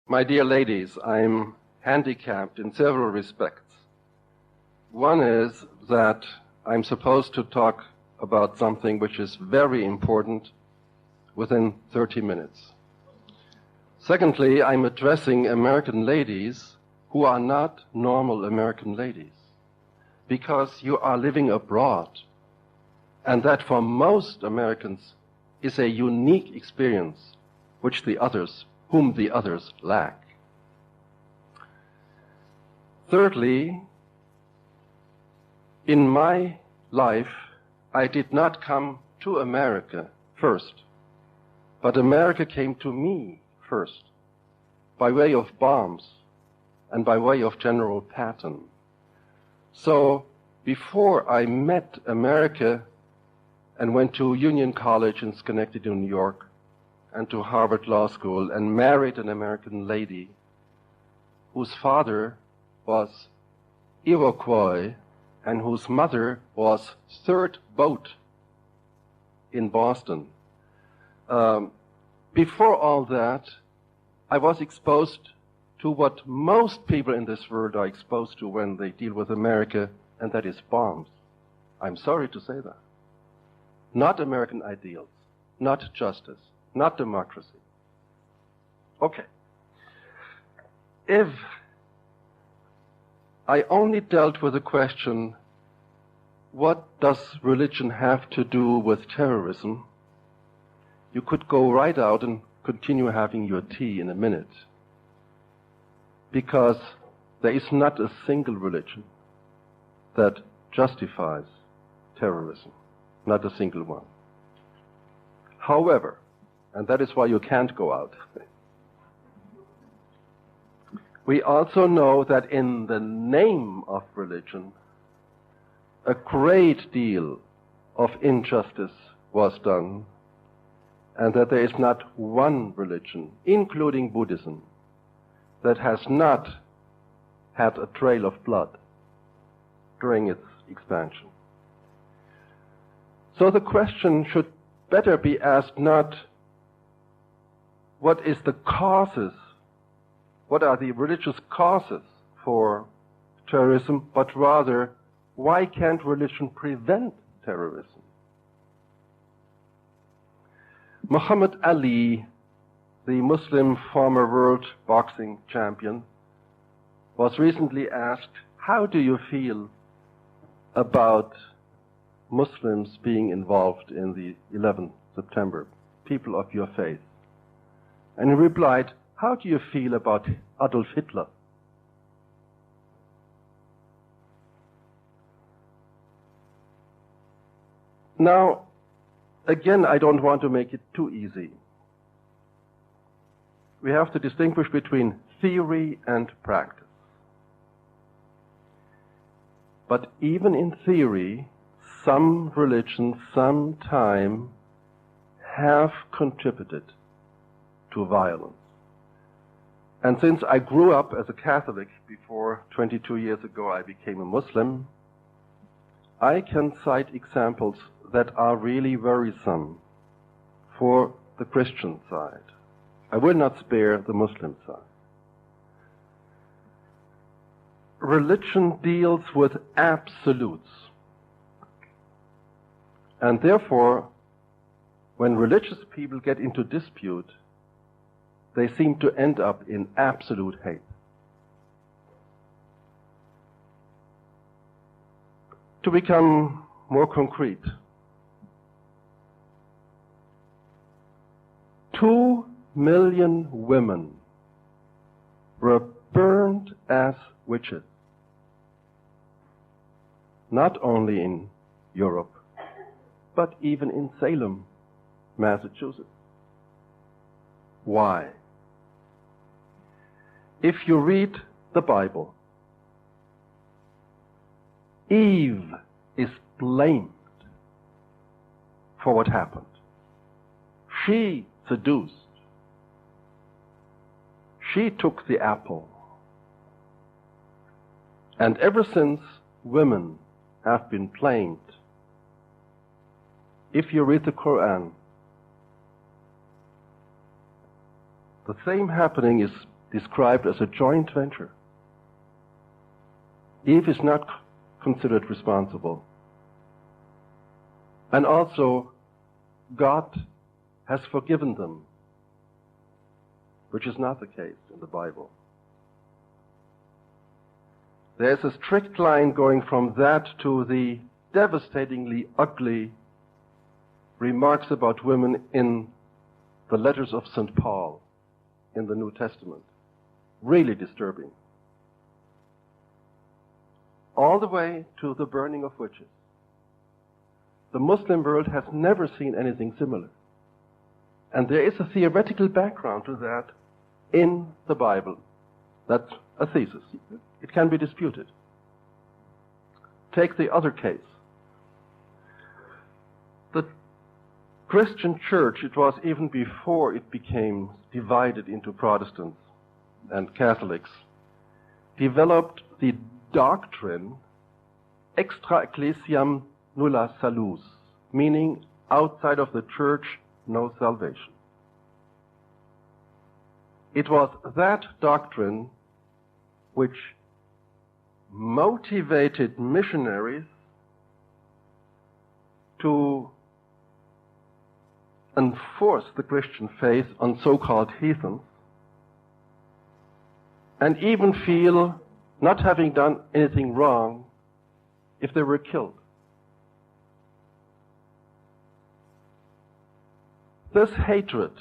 My dear ladies, I'm handicapped in several respects. One is that I'm supposed to talk about something which is very important within 30 minutes. Secondly, I'm addressing American ladies who are not normal American ladies, because you are living abroad, and that for most Americans is a unique experience whom the others lack. Thirdly, in my life, I did not come to America first, but America came to me first, by way of bombs and by way of general pattern. So before I met America and went to Union College in Schenectady, New York, and to Harvard Law School, and married an American lady whose father was Iroquois and whose mother was third boat in Boston. Before all that, I was exposed to what most people in this world are exposed to when they deal with America, and that is bombs. I'm sorry to say that. Not American ideals, not justice, not democracy. Okay. If I only dealt with the question, what does religion have to do with terrorism, you could go right out and continue having your tea in a minute. Because there is not a single religion that justifies terrorism. Not a single one. However, and that is why you can't go out, we also know that in the name of religion, a great deal of injustice was done, and that there is not one religion, including Buddhism, that has not had a trail of blood during its expansion. So the question should better be asked not what is the causes, what are the religious causes for terrorism, but rather why can't religion prevent terrorism? Muhammad Ali, the Muslim former world boxing champion, was recently asked, how do you feel about Muslims being involved in the 11th September, people of your faith? And he replied, how do you feel about Adolf Hitler? Now, again, I don't want to make it too easy. We have to distinguish between theory and practice. But even in theory, some religions, sometime, have contributed to violence. And since I grew up as a Catholic before 22 years ago I became a Muslim, I can cite examples that are really worrisome for the Christian side. I will not spare the Muslim side. Religion deals with absolutes. And therefore, when religious people get into dispute, they seem to end up in absolute hate. To become more concrete, 2 million women were burned as witches, not only in Europe, but even in Salem, Massachusetts. Why? If you read the Bible, Eve is blamed for what happened. She seduced. She took the apple. And ever since, women have been blamed. If you read the Quran, the same happening is described as a joint venture. Eve is not considered responsible. And also, God has forgiven them, which is not the case in the Bible. There's a strict line going from that to the devastatingly ugly remarks about women in the letters of St. Paul in the New Testament. Really disturbing. All the way to the burning of witches. The Muslim world has never seen anything similar. And there is a theoretical background to that in the Bible. That's a thesis. It can be disputed. Take the other case. The Christian church, it was even before it became divided into Protestants and Catholics, developed the doctrine extra ecclesiam nulla salus, meaning outside of the church, no salvation. It was that doctrine which motivated missionaries to enforce the Christian faith on so-called heathens, and even feel not having done anything wrong if they were killed. This hatred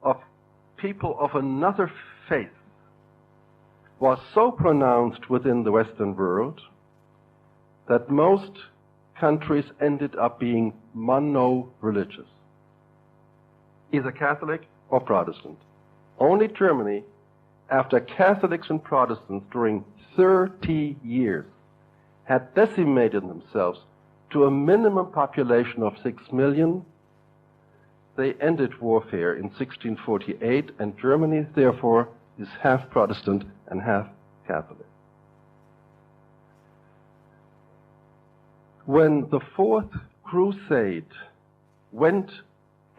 of people of another faith was so pronounced within the Western world that most countries ended up being mono-religious, either Catholic or Protestant. Only Germany, after Catholics and Protestants during 30 years had decimated themselves to a minimum population of 6 million, they ended warfare in 1648, and Germany, therefore, is half Protestant and half Catholic. When the Fourth Crusade went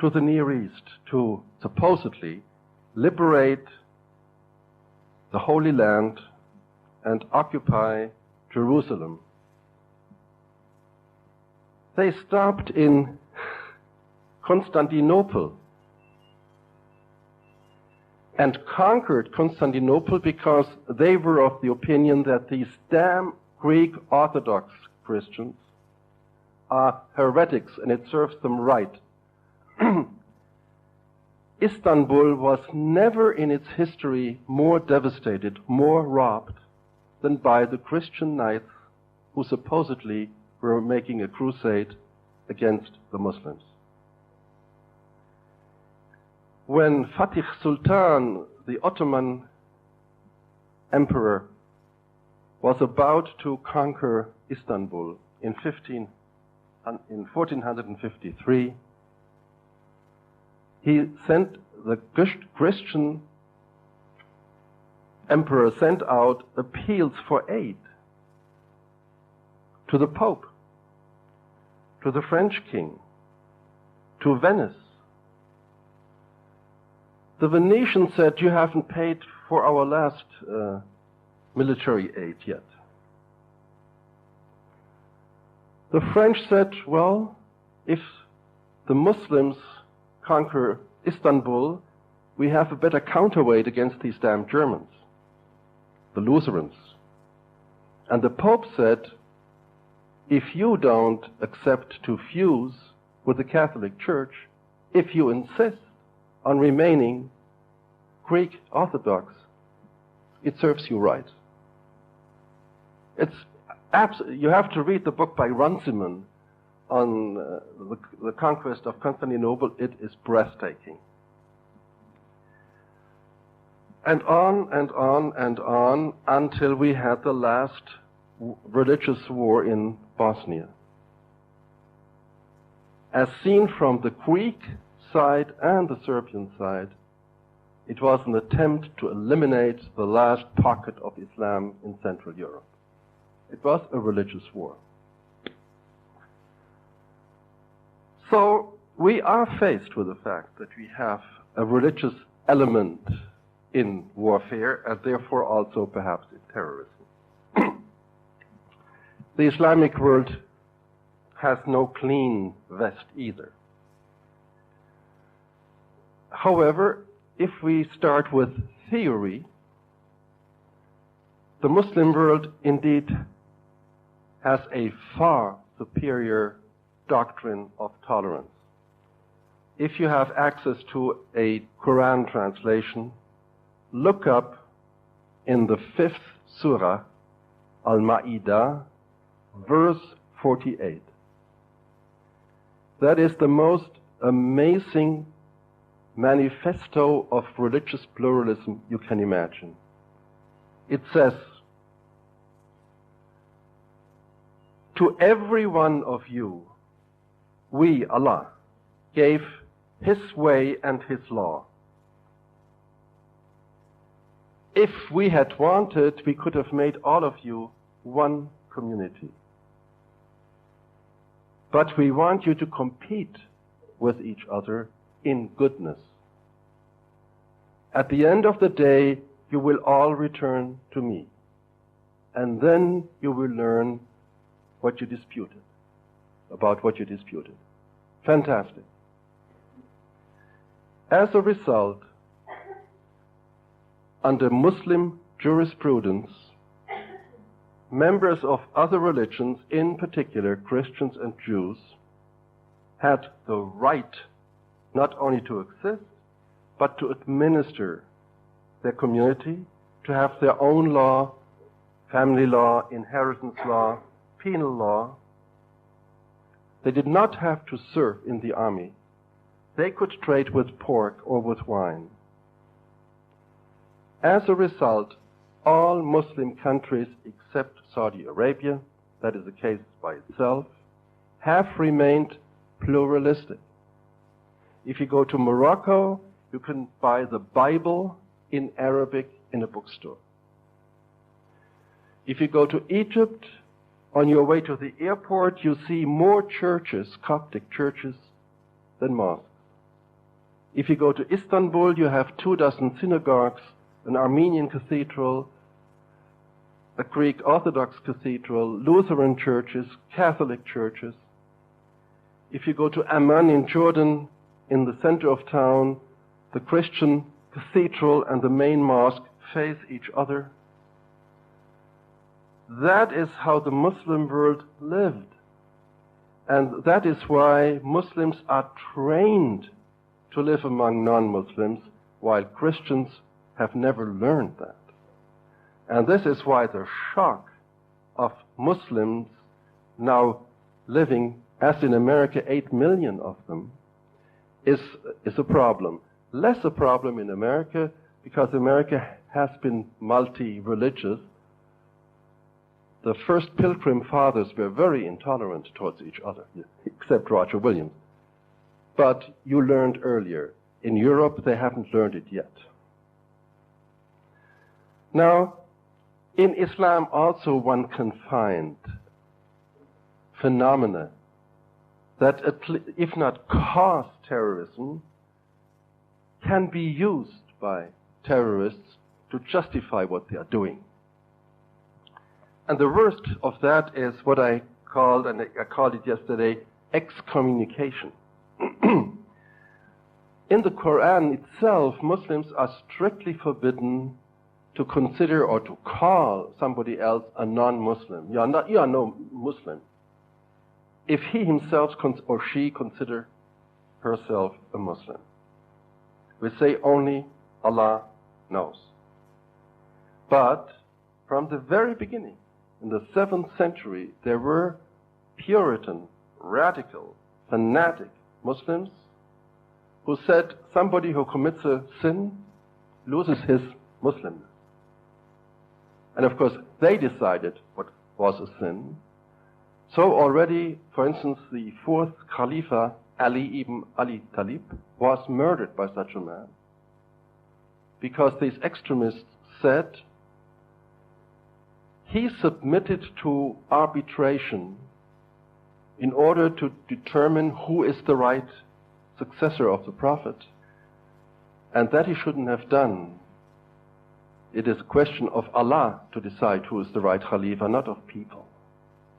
to the Near East to supposedly liberate the Holy Land and occupy Jerusalem, they stopped in Constantinople and conquered Constantinople because they were of the opinion that these damn Greek Orthodox Christians are heretics and it serves them right. Istanbul was never in its history more devastated, more robbed than by the Christian knights who supposedly were making a crusade against the Muslims. When Fatih Sultan, the Ottoman emperor, was about to conquer Istanbul in 1453, he sent the Christian emperor sent out appeals for aid to the Pope, to the French king, to Venice. The Venetians said, "You haven't paid for our last military aid yet." The French said, "Well, if the Muslims conquer Istanbul, we have a better counterweight against these damn Germans, the Lutherans." And the Pope said, "If you don't accept to fuse with the Catholic Church, if you insist on remaining Greek Orthodox, it serves you right." It's you have to read the book by Runciman on the conquest of Constantinople. It is breathtaking. And on and on and on until we had the last religious war in Bosnia. As seen from the Greek side and the Serbian side, it was an attempt to eliminate the last pocket of Islam in Central Europe. It was a religious war. So we are faced with the fact that we have a religious element in warfare, and therefore also perhaps in terrorism. The Islamic world has no clean vest either. However, if we start with theory, the Muslim world indeed has a far superior doctrine of tolerance. If you have access to a Quran translation, look up in the 5th surah, Al-Ma'idah, verse 48. That is the most amazing manifesto of religious pluralism you can imagine. It says, "To every one of you, we, Allah, gave His way and His law. If we had wanted, we could have made all of you one community. But we want you to compete with each other in goodness. At the end of the day, you will all return to me, and then you will learn what you disputed, about what you disputed." Fantastic. As a result, under Muslim jurisprudence, members of other religions, in particular Christians and Jews, had the right not only to exist, but to administer their community, to have their own law, family law, inheritance law, penal law. They did not have to serve in the army. They could trade with pork or with wine. As a result, all Muslim countries except Saudi Arabia, that is the case by itself, have remained pluralistic. If you go to Morocco, you can buy the Bible in Arabic in a bookstore. If you go to Egypt, on your way to the airport, you see more churches, Coptic churches, than mosques. If you go to Istanbul, you have 24 synagogues, an Armenian cathedral, a Greek Orthodox cathedral, Lutheran churches, Catholic churches. If you go to Amman in Jordan, in the center of town, the Christian cathedral and the main mosque face each other. That is how the Muslim world lived. And that is why Muslims are trained to live among non-Muslims, while Christians have never learned that. And this is why the shock of Muslims now living, as in America, 8 million of them, is a problem. Less a problem in America, because America has been multi-religious. The first Pilgrim Fathers were very intolerant towards each other, except Roger Williams. But you learned earlier. In Europe, they haven't learned it yet. Now, in Islam also one can find phenomena that, if not cause terrorism, can be used by terrorists to justify what they are doing. And the worst of that is what I called, and I called it yesterday, excommunication. In the Quran itself, Muslims are strictly forbidden to consider or to call somebody else a non-Muslim. You are no Muslim. If he himself or she consider herself a Muslim. We say only Allah knows. But from the very beginning, in the 7th century, there were Puritan, radical, fanatic Muslims who said somebody who commits a sin loses his Muslimness. And of course, they decided what was a sin. So already, for instance, the 4th Khalifa, Ali ibn Ali Talib, was murdered by such a man. Because these extremists said he submitted to arbitration in order to determine who is the right successor of the Prophet, and that he shouldn't have done. it is a question of Allah to decide who is the right Khalifa, not of people.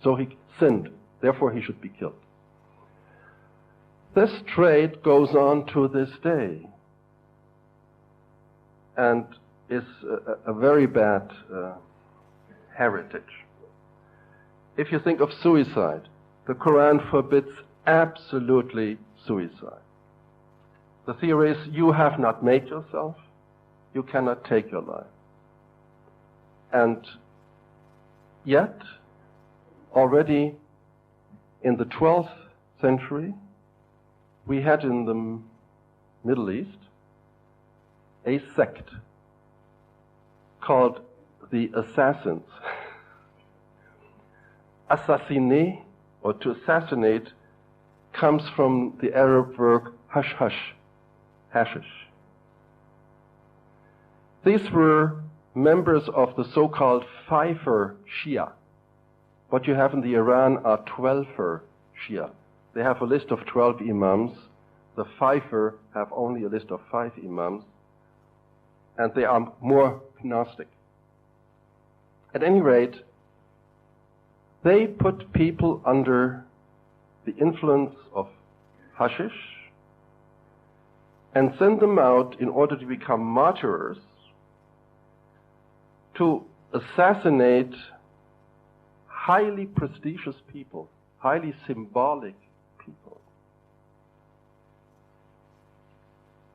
So he sinned, therefore he should be killed. This trait goes on to this day and is a very bad heritage. If you think of suicide, the Quran forbids absolutely suicide. The theory is you have not made yourself, you cannot take your life. And yet, already in the 12th century, we had in the Middle East a sect called the Assassins. Assassiner, or to assassinate, comes from the Arab word hash, hashish. These were members of the so-called Fifer Shia. What you have in the Iran are 12er Shia. They have a list of 12 imams. The Fifer have only a list of 5 imams. And they are more Gnostic. At any rate, they put people under the influence of hashish and send them out in order to become martyrs to assassinate highly prestigious people, highly symbolic people,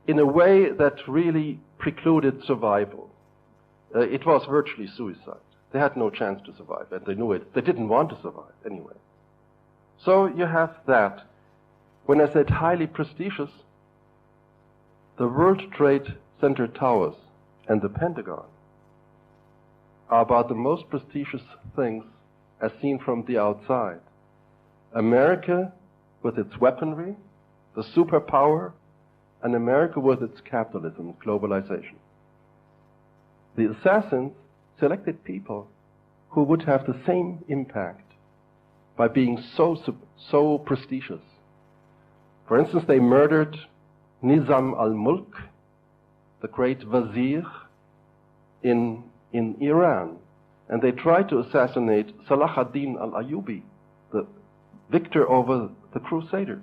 in a way that really precluded survival. It was virtually suicide. They had no chance to survive, and they knew it. They didn't want to survive anyway. So you have that. When I said highly prestigious, the World Trade Center towers and the Pentagon are about the most prestigious things as seen from the outside. America with its weaponry, the superpower, and America with its capitalism, globalization. The assassins selected people who would have the same impact by being so prestigious. For instance, they murdered Nizam al-Mulk, the great Wazir in Iran. And they tried to assassinate Salah ad-Din al-Ayyubi, the victor over the Crusaders,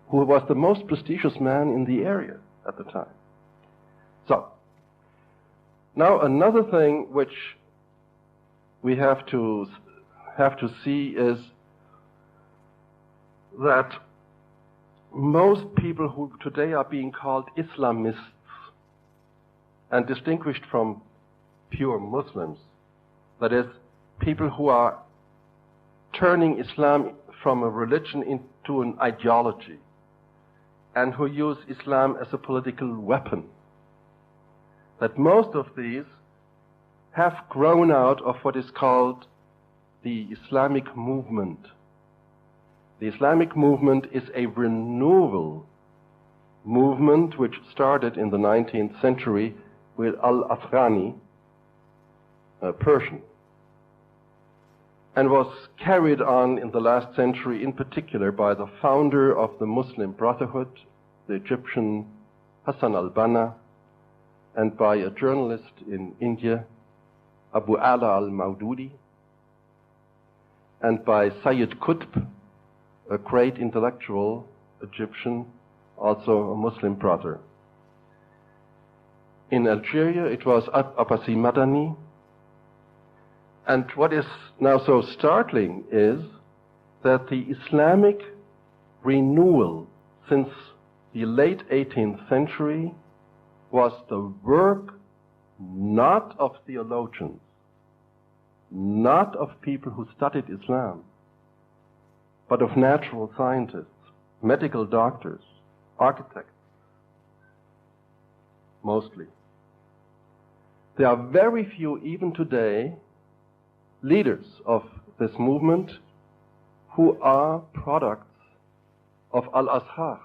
who was the most prestigious man in the area at the time. So, now another thing which we have to see is that most people who today are being called Islamists and distinguished from pure Muslims, that is, people who are turning Islam from a religion into an ideology and who use Islam as a political weapon, that most of these have grown out of what is called the Islamic movement. The Islamic movement is a renewal movement which started in the 19th century with Al-Afghani, a Persian, and was carried on in the last century in particular by the founder of the Muslim Brotherhood, the Egyptian Hassan al-Banna, and by a journalist in India, Abu Ala al-Maududi, and by Sayyid Qutb, a great intellectual Egyptian, also a Muslim brother. In Algeria, it was Abbasi Madani. And what is now so startling is that the Islamic renewal since the late 18th century was the work not of theologians, not of people who studied Islam, but of natural scientists, medical doctors, architects, mostly. There are very few, even today, leaders of this movement who are products of Al-Azhar.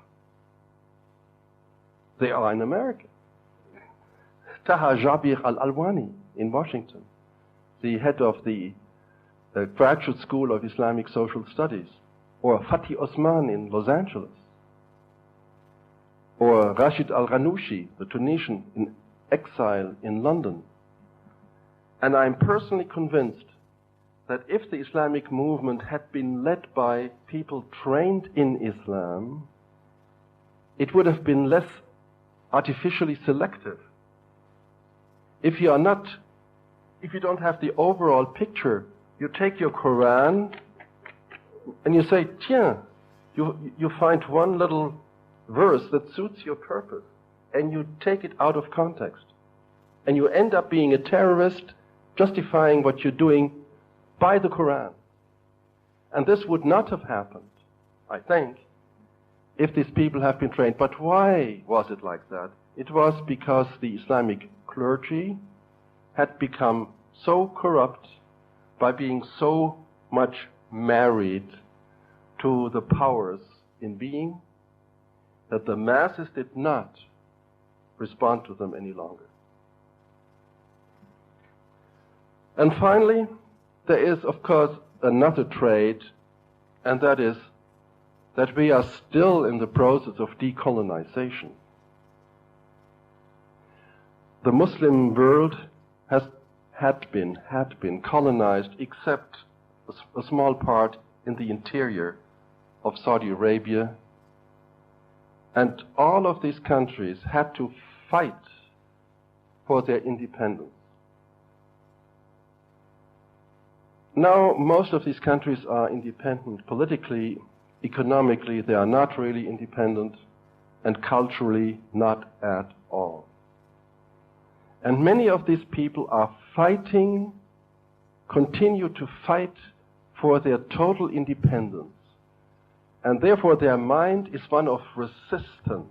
They are in America. Taha Jabir al-Alwani in Washington, the head of the Graduate School of Islamic Social Studies, or Fatih Osman in Los Angeles, or Rashid al-Ghanouchi, the Tunisian, in exile in London. And I'm personally convinced that if the Islamic movement had been led by people trained in Islam, it would have been less artificially selective. If you don't have the overall picture, you take your Quran and you say, tiens, you find one little verse that suits your purpose, and you take it out of context. And you end up being a terrorist, justifying what you're doing by the Quran. And this would not have happened, I think, if these people have been trained. But why was it like that? It was because the Islamic clergy had become so corrupt by being so much married to the powers in being that the masses did not respond to them any longer. And finally, there is, of course, another trait, and that is that we are still in the process of decolonization. The Muslim world had been colonized, except a small part in the interior of Saudi Arabia. And all of these countries had to fight for their independence. Now, most of these countries are independent politically, economically, they are not really independent, and culturally, not at all. And many of these people are fighting, continue to fight for their total independence. And therefore their mind is one of resistance,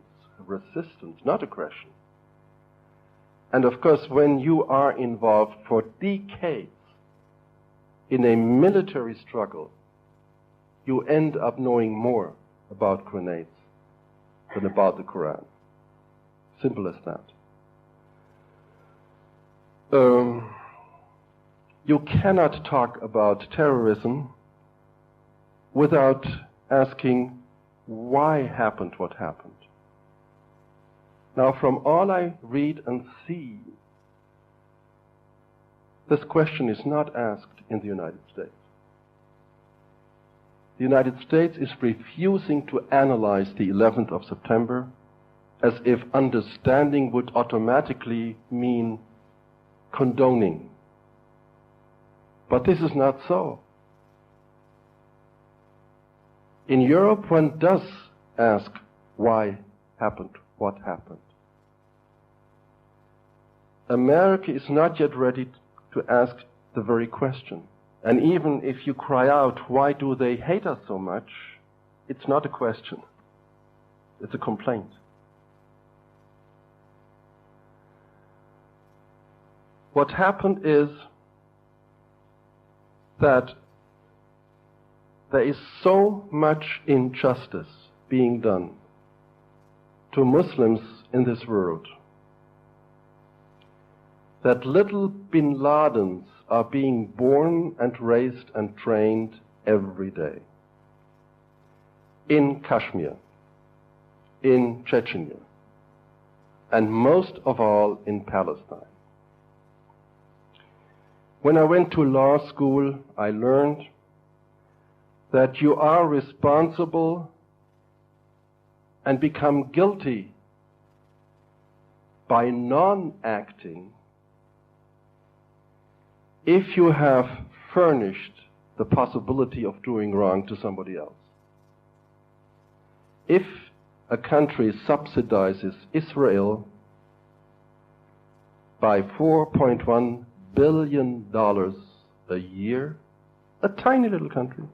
not aggression. And of course, when you are involved for decades in a military struggle, you end up knowing more about grenades than about the Quran. Simple as that. You cannot talk about terrorism without asking why happened what happened. Now, from all I read and see, this question is not asked in the United States. The United States is refusing to analyze the 11th of September as if understanding would automatically mean condoning. But this is not so. In Europe, one does ask why happened what happened. America is not yet ready to ask the very question. And even if you cry out, why do they hate us so much? It's not a question. It's a complaint. What happened is that there is so much injustice being done to Muslims in this world that little bin Ladens are being born and raised and trained every day. In Kashmir, in Chechnya, and most of all in Palestine. When I went to law school, I learned that you are responsible and become guilty by non-acting if you have furnished the possibility of doing wrong to somebody else. If a country subsidizes Israel by $4.1 billion a year, a tiny little country,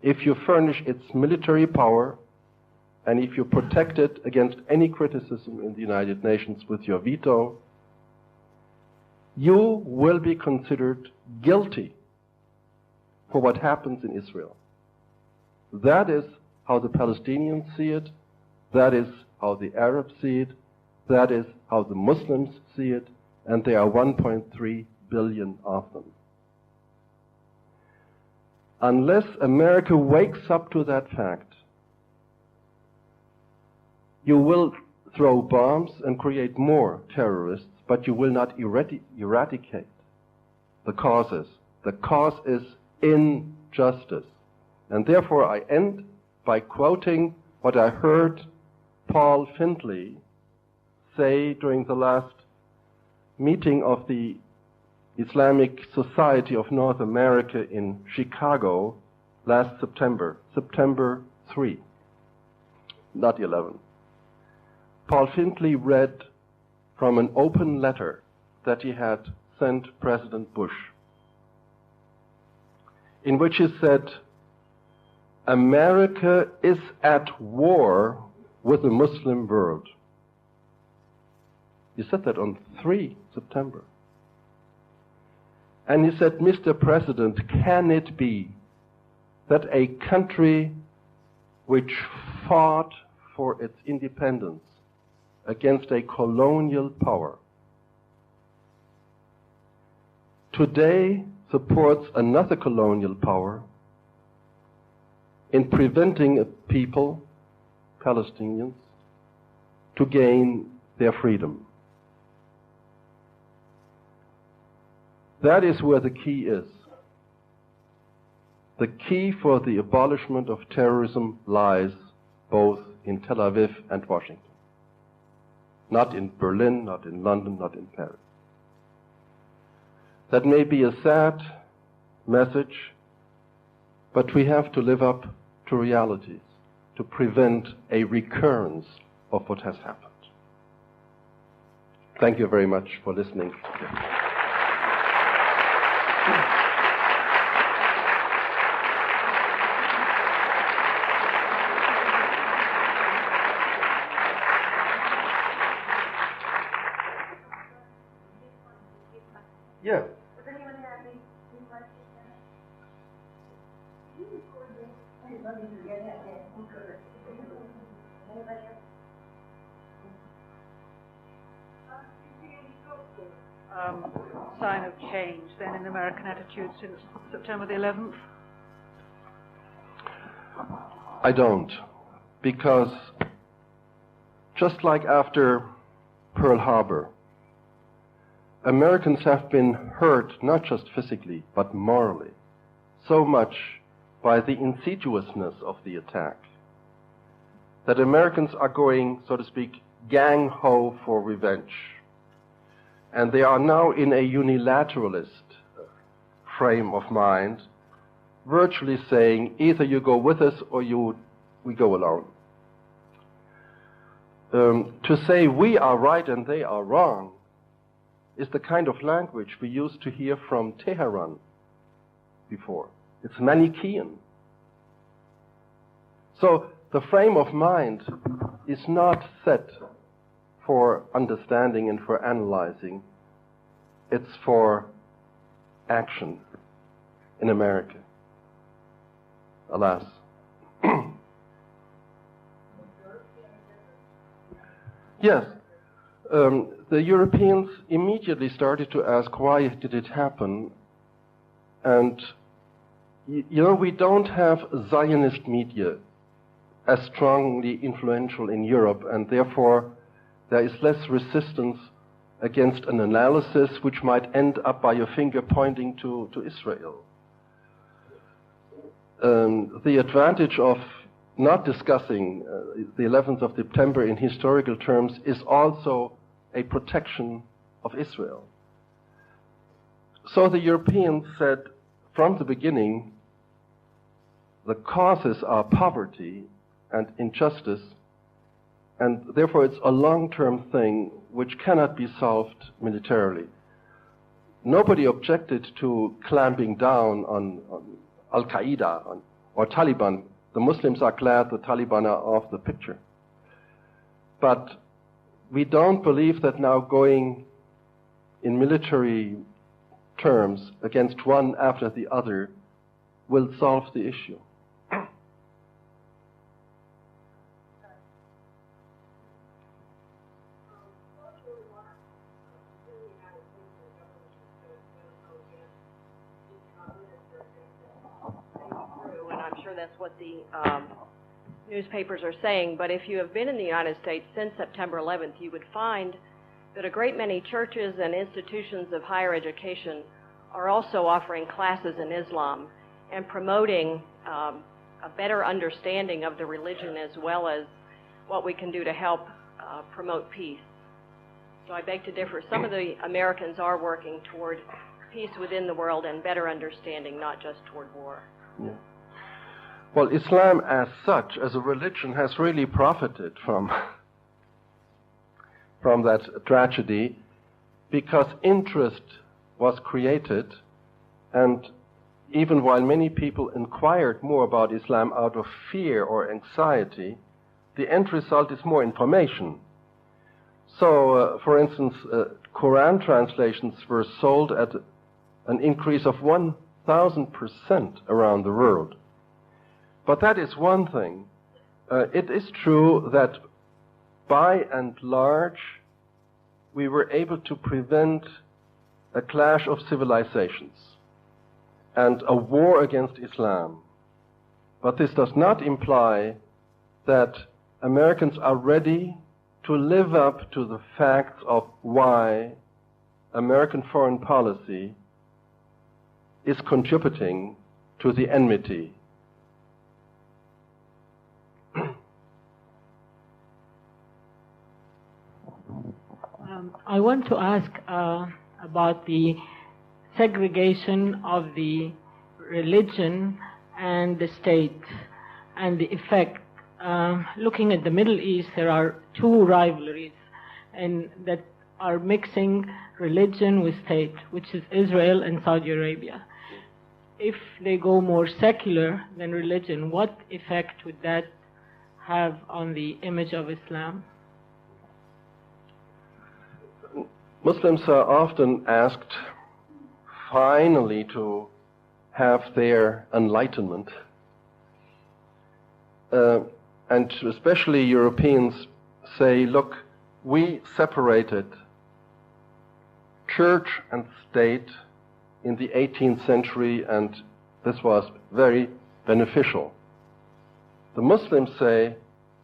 if you furnish its military power, and if you protect it against any criticism in the United Nations with your veto, you will be considered guilty for what happens in Israel. That is how the Palestinians see it. That is how the Arabs see it. That is how the Muslims see it. And there are 1.3 billion of them. Unless America wakes up to that fact, you will throw bombs and create more terrorists, but you will not eradicate the causes. The cause is injustice. And therefore I end by quoting what I heard Paul Findlay say during the last meeting of the Islamic Society of North America in Chicago last September 3, not 11. Paul Findlay read from an open letter that he had sent President Bush, in which he said, America is at war with the Muslim world. He said that on 3 September. And he said, Mr. President, can it be that a country which fought for its independence against a colonial power today supports another colonial power in preventing a people, Palestinians, to gain their freedom? That is where the key is. The key for the abolishment of terrorism lies both in Tel Aviv and Washington. Not in Berlin, not in London, not in Paris. That may be a sad message, but we have to live up to realities to prevent a recurrence of what has happened. Thank you very much for listening. Yeah. Does anyone have any questions? Anybody else? Sign of change then in American attitude since September the 11th? I don't, because just like after Pearl Harbor, Americans have been hurt not just physically but morally so much by the insidiousness of the attack that Americans are going, so to speak, gang-ho for revenge. And they are now in a unilateralist frame of mind, virtually saying either you go with us or we go alone. To say we are right and they are wrong is the kind of language we used to hear from Tehran before. It's Manichaean. So the frame of mind is not set for understanding and for analyzing. It's for action in America. Alas. Yes. The Europeans immediately started to ask, why did it happen? And, we don't have Zionist media as strongly influential in Europe, and therefore there is less resistance against an analysis which might end up by your finger pointing to Israel. The advantage of not discussing the 11th of September in historical terms is also a protection of Israel. So the Europeans said from the beginning, the causes are poverty and injustice, and therefore it's a long-term thing which cannot be solved militarily. Nobody objected to clamping down on Al-Qaeda or Taliban. The Muslims are glad the Taliban are off the picture. But we don't believe that now going in military terms against one after the other will solve the issue. And I'm sure that's what the newspapers are saying, but if you have been in the United States since September 11th, you would find that a great many churches and institutions of higher education are also offering classes in Islam and promoting a better understanding of the religion as well as what we can do to help promote peace. So I beg to differ. Some of the Americans are working toward peace within the world and better understanding, not just toward war. Yeah. Well, Islam as such, as a religion, has really profited from that tragedy because interest was created, and even while many people inquired more about Islam out of fear or anxiety, the end result is more information. So, for instance, Quran translations were sold at an increase of 1,000% around the world. But that is one thing. It is true that by and large, we were able to prevent a clash of civilizations and a war against Islam. But this does not imply that Americans are ready to live up to the facts of why American foreign policy is contributing to the enmity. I want to ask about the segregation of the religion and the state and the effect. Looking at the Middle East, there are two rivalries and that are mixing religion with state, which is Israel and Saudi Arabia. If they go more secular than religion, what effect would that have on the image of Islam? Muslims are often asked finally to have their enlightenment. And especially Europeans say, look, we separated church and state in the 18th century, and this was very beneficial. The Muslims say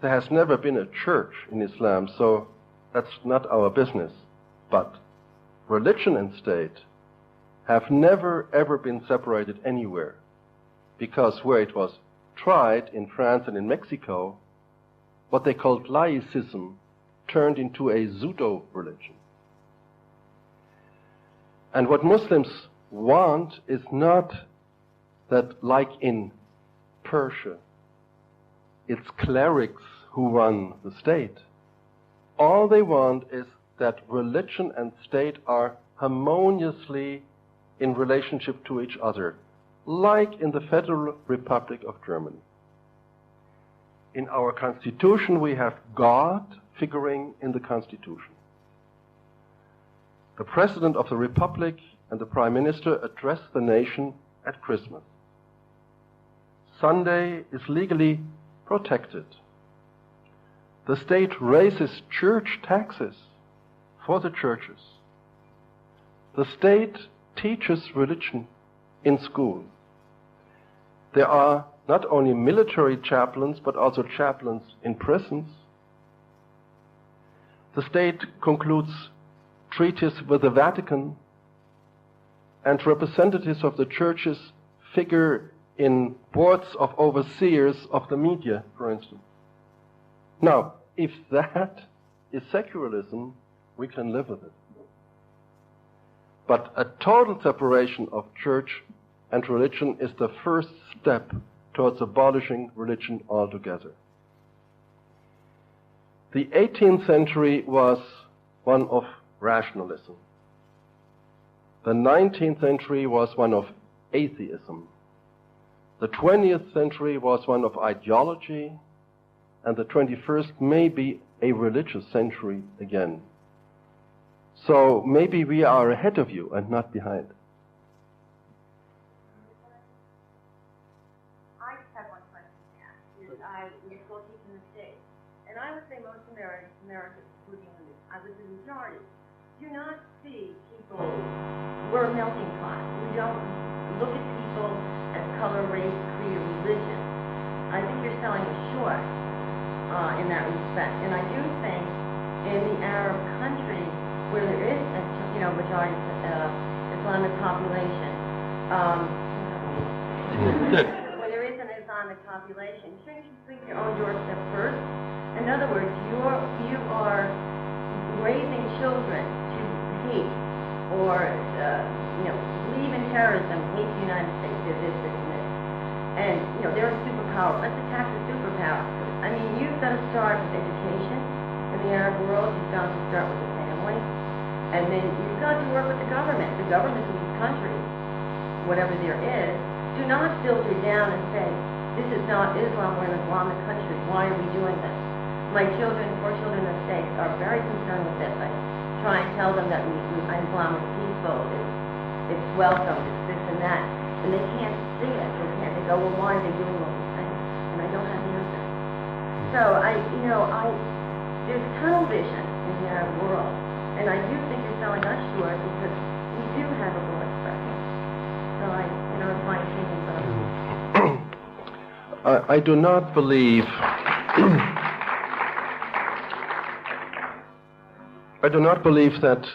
there has never been a church in Islam, so that's not our business. But religion and state have never ever been separated anywhere, because where it was tried in France and in Mexico, what they called laicism turned into a pseudo-religion. And what Muslims want is not that, like in Persia, it's clerics who run the state. All they want is that religion and state are harmoniously in relationship to each other, like in the Federal Republic of Germany. In our Constitution, we have God figuring in the Constitution. The President of the Republic and the Prime Minister address the nation at Christmas. Sunday is legally protected. The state raises church taxes for the churches. The state teaches religion in school. There are not only military chaplains, but also chaplains in prisons. The state concludes treaties with the Vatican, and representatives of the churches figure in boards of overseers of the media, for instance. Now, if that is secularism, we can live with it. But a total separation of church and religion is the first step towards abolishing religion altogether. The 18th century was one of rationalism. The 19th century was one of atheism. The 20th century was one of ideology, and the 21st may be a religious century again. So maybe we are ahead of you and not behind. I just have one question to ask. I was still teaching the state, and I would say most Americans, including the majority, do not see people. We're a melting pot. We don't look at people as color, race, creed, or religion. I think you're selling us short. in that respect. And I do think in the Arab countries where there is a majority Islamic population, where there is an Islamic population, shouldn't you sweep your own doorstep first? In other words, you are raising children to hate or believe in terrorism, hate the United States, this and this. And they're a superpower. Let's attack the superpower. I mean, you've got to start with education in the Arab world. You've got to start with the family, and then you've got to work with the government. The governments of these countries, whatever there is, do not filter down and say, this is not Islam, we're an Islamic country, why are we doing this? My children, 4 children in the States, are very concerned with this. I try and tell them that Islam is peaceful, it's welcome, it's this and that, and they can't see it. They go, well, why are they doing what we think? And I don't have the answer. So there's tunnel vision in the Arab world, and I do think you're selling us short because we do have a broad spectrum. So it's my opinion, but I do not believe. I do not believe that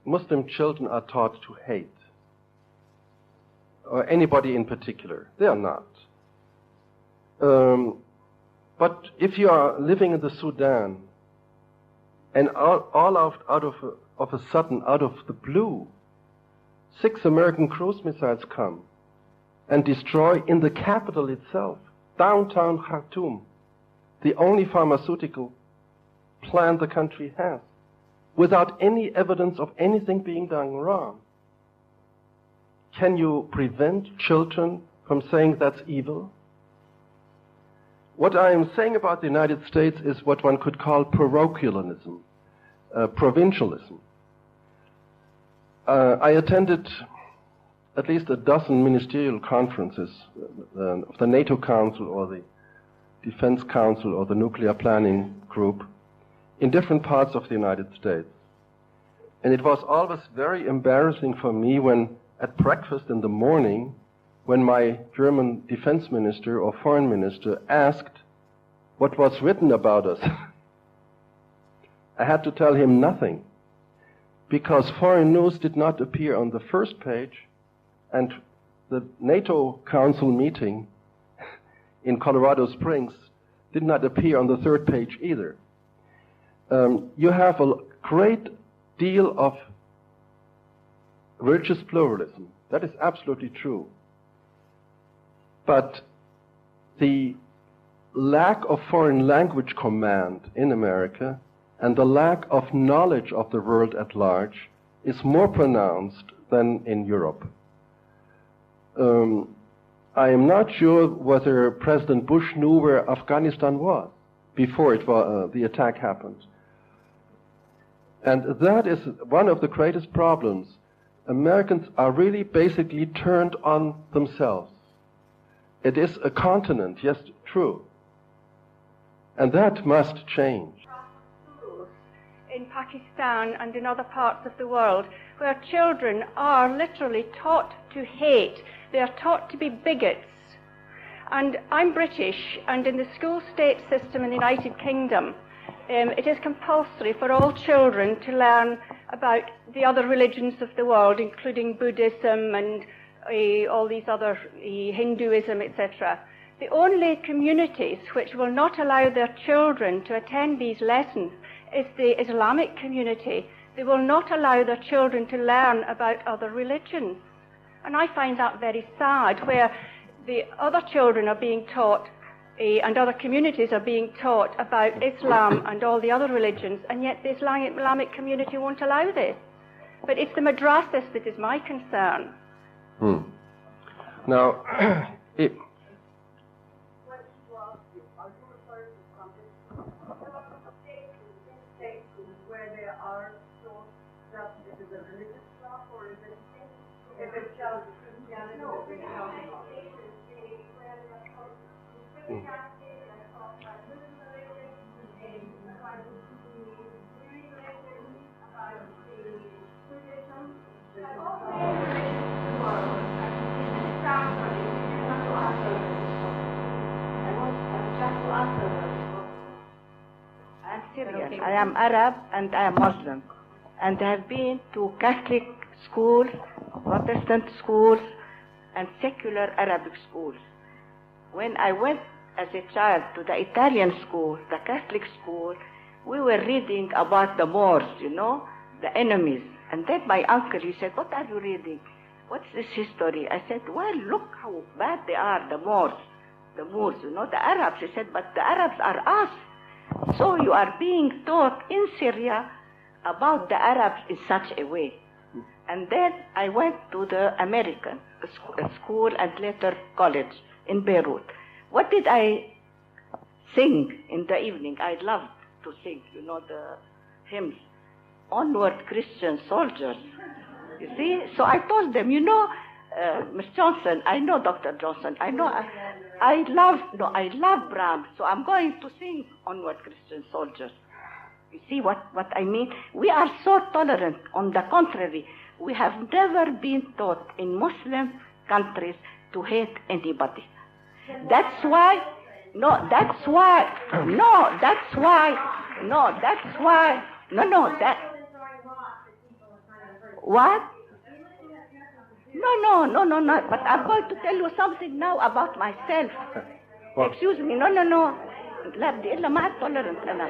Muslim children are taught to hate, or anybody in particular. They are not. But if you are living in the Sudan, and out of a sudden, out of the blue, 6 American cruise missiles come and destroy in the capital itself, downtown Khartoum, the only pharmaceutical plant the country has, without any evidence of anything being done wrong. Can you prevent children from saying that's evil? What I am saying about the United States is what one could call parochialism, provincialism. I attended at least a dozen ministerial conferences of the NATO Council or the Defense Council or the Nuclear Planning Group in different parts of the United States. And it was always very embarrassing for me when at breakfast in the morning, when my German defense minister or foreign minister asked what was written about us, I had to tell him nothing, because foreign news did not appear on the first page, and the NATO Council meeting in Colorado Springs did not appear on the third page either. You have a great deal of religious pluralism. That is absolutely true. But the lack of foreign language command in America and the lack of knowledge of the world at large is more pronounced than in Europe. I am not sure whether President Bush knew where Afghanistan was before the attack happened. And that is one of the greatest problems. Americans are really basically turned on themselves. It is a continent, yes, true. And that must change. In Pakistan and in other parts of the world, where children are literally taught to hate. They are taught to be bigots. And I'm British, and in the school state system in the United Kingdom, it is compulsory for all children to learn about the other religions of the world, including Buddhism and all these other, Hinduism, etc. The only communities which will not allow their children to attend these lessons is the Islamic community. They will not allow their children to learn about other religions. And I find that very sad, where the other children are being taught and other communities are being taught about Islam and all the other religions, and yet the Islamic community won't allow this. But it's the madrasas that is my concern. Now, where there are taught that it is a religious class, or is it if it's just Christianity? Italian. I am Arab and I am Muslim. And I have been to Catholic schools, Protestant schools, and secular Arabic schools. When I went as a child to the Italian school, the Catholic school, we were reading about the Moors, the enemies. And then my uncle, he said, what are you reading? What's this history? I said, well, look how bad they are, the Moors, the Arabs. He said, but the Arabs are us. So you are being taught in Syria about the Arabs in such a way. And then I went to the American school and later college in Beirut. What did I sing in the evening? I loved to sing, the hymns. Onward, Christian soldiers. You see? So I told them, Miss Johnson, I know Dr. Johnson, I love Brahms, so I'm going to sing Onward, Christian soldiers. You see what I mean? We are so tolerant. On the contrary, we have never been taught in Muslim countries to hate anybody. What No, but I'm going to tell you something now about myself. What? Excuse me, no. لا بدي إلا ما tolerant أنا.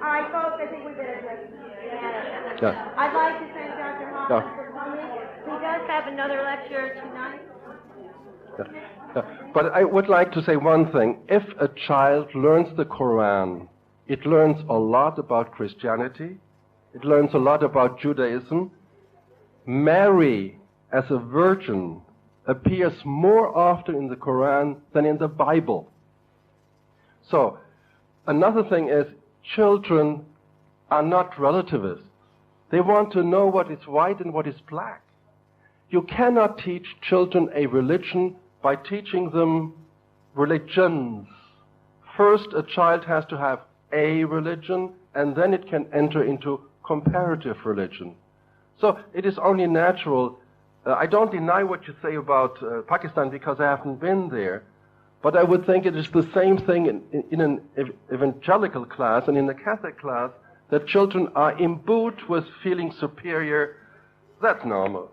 All right, folks, I think we better just. Yeah. I'd like to thank Dr. Hofmann for coming. He does have another lecture tonight. But I would like to say one thing. If a child learns the Quran, it learns a lot about Christianity. It learns a lot about Judaism. Mary, as a virgin, appears more often in the Quran than in the Bible. So, another thing is, children are not relativists. They want to know what is white and what is black. You cannot teach children a religion by teaching them religions. First, a child has to have a religion, and then it can enter into comparative religion. So it is only natural. I don't deny what you say about Pakistan because I haven't been there, but I would think it is the same thing in an evangelical class and in a Catholic class, that children are imbued with feeling superior. That's normal.